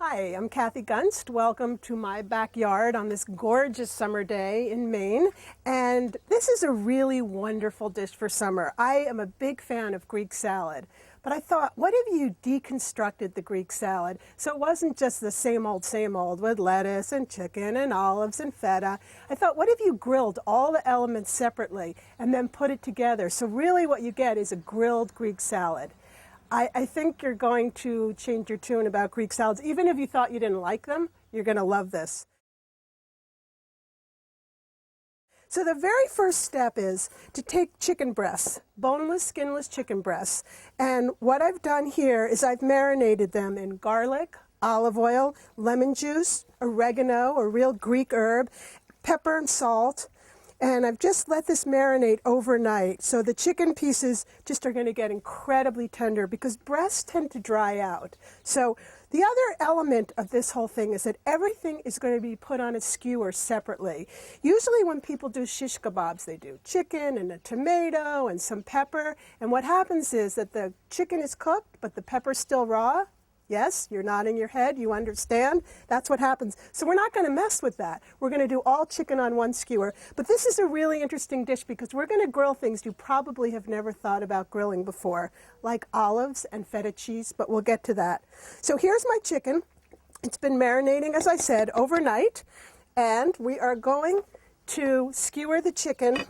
Hi, I'm Kathy Gunst. Welcome to my backyard on this gorgeous summer day in Maine. And this is a really wonderful dish for summer. I am a big fan of Greek salad. But I thought, what if you deconstructed the Greek salad so it wasn't just the same old with lettuce and chicken and olives and feta. I thought, what if you grilled all the elements separately and then put it together? So really what you get is a grilled Greek salad. I think you're going to change your tune about Greek salads. Even if you thought you didn't like them, you're going to love this. So the very first step is to take chicken breasts, boneless, skinless chicken breasts. And what I've done here is I've marinated them in garlic, olive oil, lemon juice, oregano, a real Greek herb, pepper and salt. And I've just let this marinate overnight. So the chicken pieces just are going to get incredibly tender because breasts tend to dry out. So the other element of this whole thing is that everything is going to be put on a skewer separately. Usually when people do shish kebabs, they do chicken and a tomato and some pepper. And what happens is that the chicken is cooked, but the pepper's still raw. Yes, you're nodding your head, you understand. That's what happens. So we're not going to mess with that. We're going to do all chicken on one skewer. But this is a really interesting dish because we're going to grill things you probably have never thought about grilling before, like olives and feta cheese, but we'll get to that. So here's my chicken. It's been marinating, as I said, overnight. And we are going to skewer the chicken.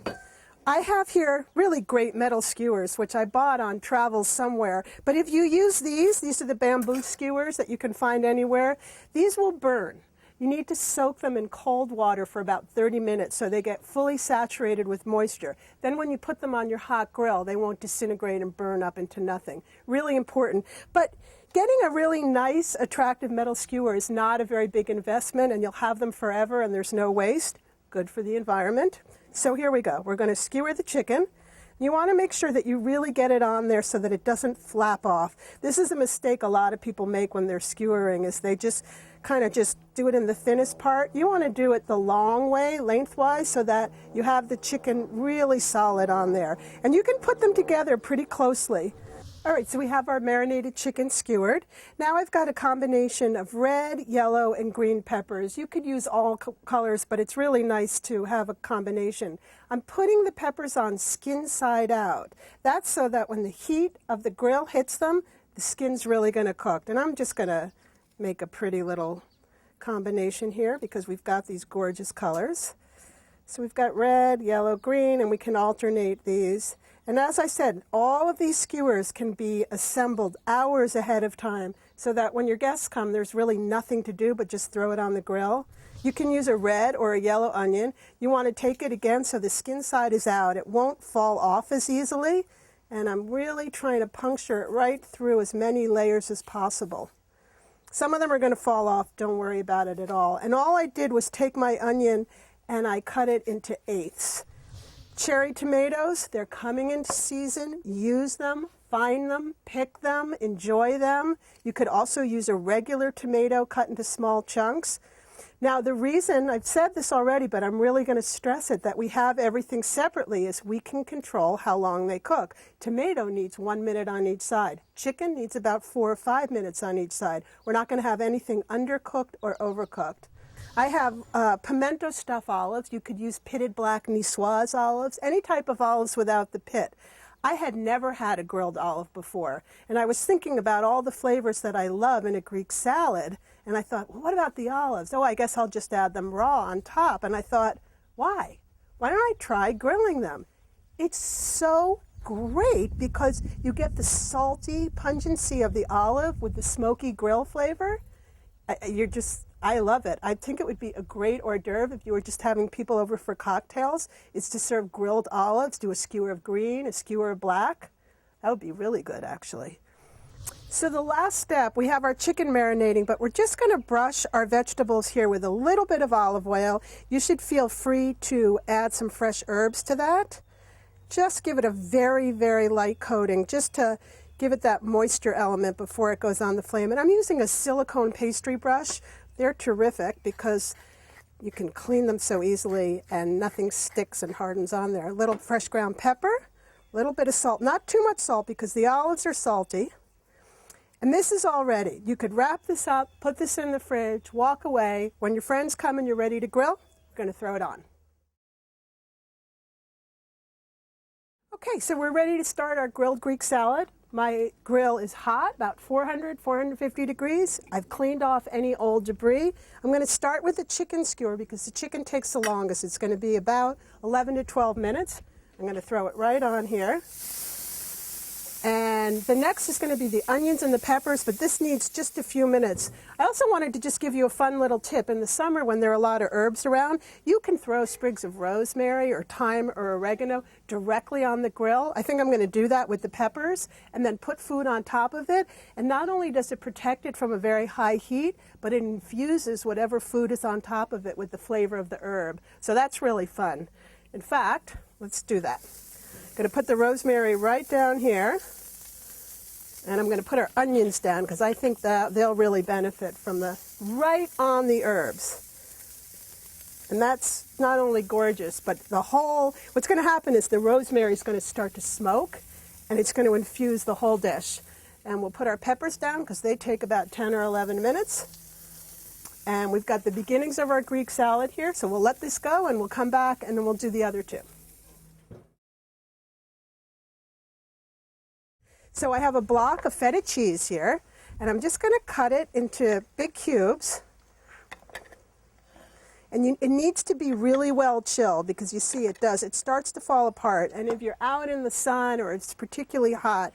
I have here really great metal skewers, which I bought on travels somewhere. But if you use these are the bamboo skewers that you can find anywhere, these will burn. You need to soak them in cold water for about 30 minutes so they get fully saturated with moisture. Then when you put them on your hot grill, they won't disintegrate and burn up into nothing. Really important. But getting a really nice, attractive metal skewer is not a very big investment, and you'll have them forever and there's no waste. Good for the environment. So here we go. We're going to skewer the chicken. You want to make sure that you really get it on there so that it doesn't flap off. This is a mistake a lot of people make when they're skewering, is they just kind of just do it in the thinnest part. You want to do it the long way, lengthwise, so that you have the chicken really solid on there. And you can put them together pretty closely. All right, so we have our marinated chicken skewered. Now I've got a combination of red, yellow, and green peppers. You could use all colors, but it's really nice to have a combination. I'm putting the peppers on skin side out. That's so that when the heat of the grill hits them, the skin's really going to cook. And I'm just going to make a pretty little combination here because we've got these gorgeous colors. So we've got red, yellow, green, and we can alternate these. And as I said, all of these skewers can be assembled hours ahead of time so that when your guests come, there's really nothing to do but just throw it on the grill. You can use a red or a yellow onion. You want to take it again so the skin side is out. It won't fall off as easily. And I'm really trying to puncture it right through as many layers as possible. Some of them are going to fall off. Don't worry about it at all. And all I did was take my onion and I cut it into eighths. Cherry tomatoes, they're coming into season. Use them, find them, pick them, enjoy them. You could also use a regular tomato cut into small chunks. Now the reason, I've said this already, but I'm really going to stress it, that we have everything separately is we can control how long they cook. Tomato needs 1 minute on each side. Chicken needs about 4 or 5 minutes on each side. We're not going to have anything undercooked or overcooked. I have pimento stuff olives. You could use pitted black Niçoise olives, any type of olives without the pit. I had never had a grilled olive before, and I was thinking about all the flavors that I love in a Greek salad, and I thought, well, what about the olives? Oh, I guess I'll just add them raw on top. And I thought, why? Why don't I try grilling them? It's so great because you get the salty pungency of the olive with the smoky grill flavor. I love it. I think it would be a great hors d'oeuvre if you were just having people over for cocktails, is to serve grilled olives, do a skewer of green, a skewer of black. That would be really good, actually. So the last step, we have our chicken marinating, but we're just going to brush our vegetables here with a little bit of olive oil. You should feel free to add some fresh herbs to that. Just give it a very, very light coating, just to give it that moisture element before it goes on the flame. And I'm using a silicone pastry brush. They're terrific because you can clean them so easily and nothing sticks and hardens on there. A little fresh ground pepper, a little bit of salt, not too much salt because the olives are salty. And this is all ready. You could wrap this up, put this in the fridge, walk away. When your friends come and you're ready to grill, you're going to throw it on. Okay, so we're ready to start our grilled Greek salad. My grill is hot, about 400, 450 degrees. I've cleaned off any old debris. I'm going to start with the chicken skewer because the chicken takes the longest. It's going to be about 11 to 12 minutes. I'm going to throw it right on here. And the next is going to be the onions and the peppers, but this needs just a few minutes. I also wanted to just give you a fun little tip. In the summer when there are a lot of herbs around, you can throw sprigs of rosemary or thyme or oregano directly on the grill. I think I'm going to do that with the peppers and then put food on top of it. And not only does it protect it from a very high heat, but it infuses whatever food is on top of it with the flavor of the herb. So that's really fun. In fact, let's do that. I'm going to put the rosemary right down here, and I'm going to put our onions down because I think that they'll really benefit from the right on the herbs. And that's not only gorgeous, but what's going to happen is the rosemary is going to start to smoke, and it's going to infuse the whole dish. And we'll put our peppers down because they take about 10 or 11 minutes. And we've got the beginnings of our Greek salad here, so we'll let this go and we'll come back and then we'll do the other two. So I have a block of feta cheese here, and I'm just going to cut it into big cubes. And it needs to be really well chilled because you see it starts to fall apart. And if you're out in the sun or it's particularly hot,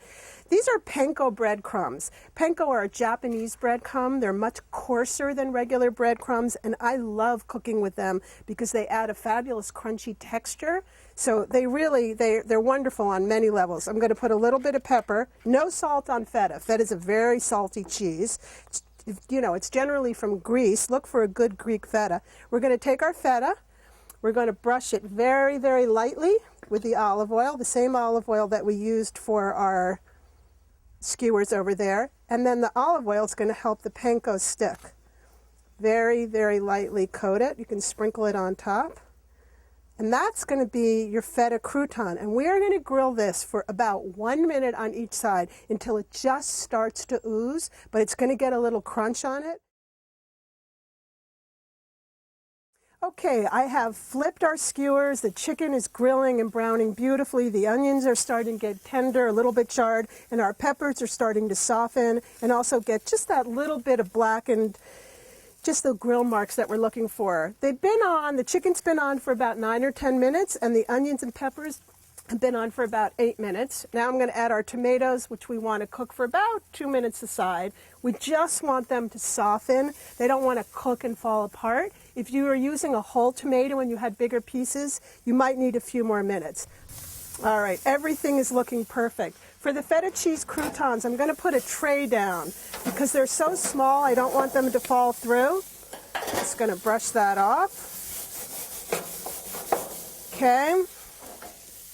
these are panko breadcrumbs. Panko are a Japanese breadcrumb. They're much coarser than regular breadcrumbs, and I love cooking with them because they add a fabulous crunchy texture. So they're wonderful on many levels. I'm going to put a little bit of pepper, no salt on feta. Feta is a very salty cheese. It's generally from Greece. Look for a good Greek feta. We're going to take our feta. We're going to brush it very, very lightly with the olive oil, the same olive oil that we used for our skewers over there. And then the olive oil is going to help the panko stick. Very, very lightly coat it. You can sprinkle it on top. And that's going to be your feta crouton. And we're going to grill this for about 1 minute on each side until it just starts to ooze, but it's going to get a little crunch on it. Okay, I have flipped our skewers. The chicken is grilling and browning beautifully. The onions are starting to get tender, a little bit charred, and our peppers are starting to soften and also get just that little bit of blackened, just the grill marks that we're looking for. The chicken's been on for about 9 or 10 minutes, and the onions and peppers have been on for about 8 minutes. Now I'm going to add our tomatoes, which we want to cook for about 2 minutes aside. We just want them to soften. They don't want to cook and fall apart. If you were using a whole tomato and you had bigger pieces, you might need a few more minutes. All right, everything is looking perfect. For the feta cheese croutons, I'm going to put a tray down because they're so small, I don't want them to fall through. Just going to brush that off. Okay.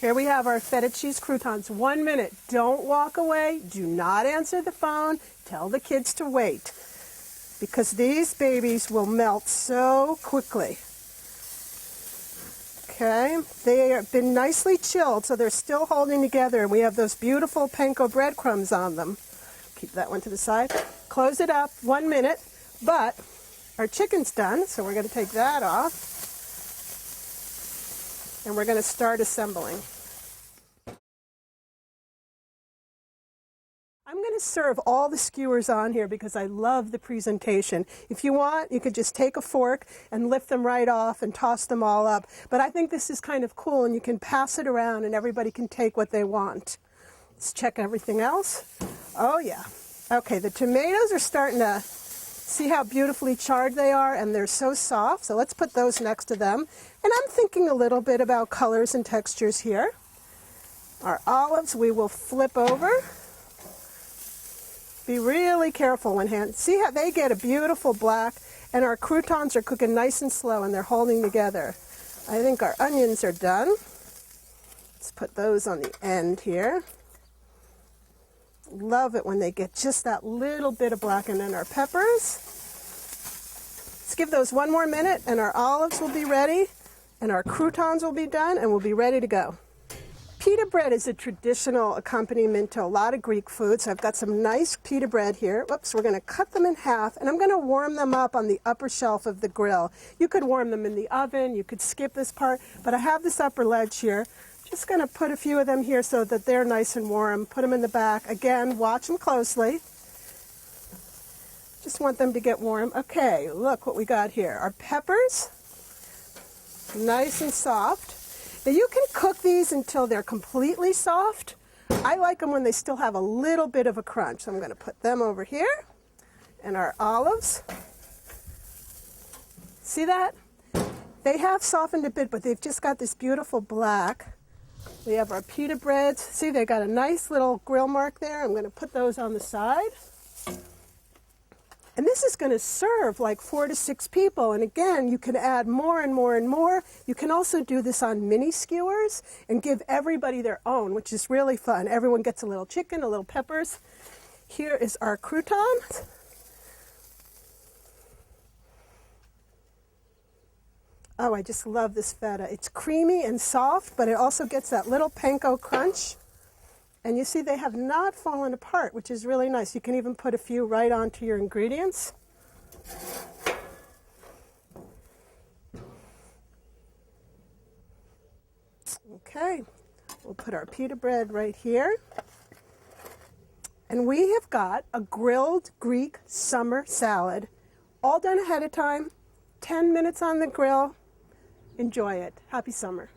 Here we have our feta cheese croutons. 1 minute. Don't walk away. Do not answer the phone. Tell the kids to wait because these babies will melt so quickly. Okay, they have been nicely chilled, so they're still holding together, and we have those beautiful panko breadcrumbs on them. Keep that one to the side. Close it up, 1 minute, but our chicken's done, so we're going to take that off, and we're going to start assembling. I'm going to serve all the skewers on here because I love the presentation. If you want, you could just take a fork and lift them right off and toss them all up. But I think this is kind of cool, and you can pass it around and everybody can take what they want. Let's check everything else. Oh yeah. Okay, the tomatoes are starting to see how beautifully charred they are, and they're so soft. So let's put those next to them. And I'm thinking a little bit about colors and textures here. Our olives we will flip over. Be really careful when see how they get a beautiful black, and our croutons are cooking nice and slow and they're holding together. I think our onions are done. Let's put those on the end here. Love it when they get just that little bit of black, and then our peppers. Let's give those 1 more minute and our olives will be ready and our croutons will be done and we'll be ready to go. Pita bread is a traditional accompaniment to a lot of Greek food, so I've got some nice pita bread here. Whoops, we're going to cut them in half, and I'm going to warm them up on the upper shelf of the grill. You could warm them in the oven, you could skip this part, but I have this upper ledge here. Just going to put a few of them here so that they're nice and warm. Put them in the back. Again, watch them closely. Just want them to get warm. Okay, look what we got here. Our peppers, nice and soft. Now you can cook these until they're completely soft. I like them when they still have a little bit of a crunch. So I'm going to put them over here. And our olives. See that? They have softened a bit, but they've just got this beautiful black. We have our pita breads. See, they got a nice little grill mark there. I'm going to put those on the side. And this is going to serve like 4 to 6 people. And again, you can add more and more and more. You can also do this on mini skewers and give everybody their own, which is really fun. Everyone gets a little chicken, a little peppers. Here is our croutons. Oh, I just love this feta. It's creamy and soft, but it also gets that little panko crunch. And you see they have not fallen apart, which is really nice. You can even put a few right onto your ingredients. Okay, we'll put our pita bread right here. And we have got a grilled Greek summer salad, all done ahead of time, 10 minutes on the grill. Enjoy it. Happy summer.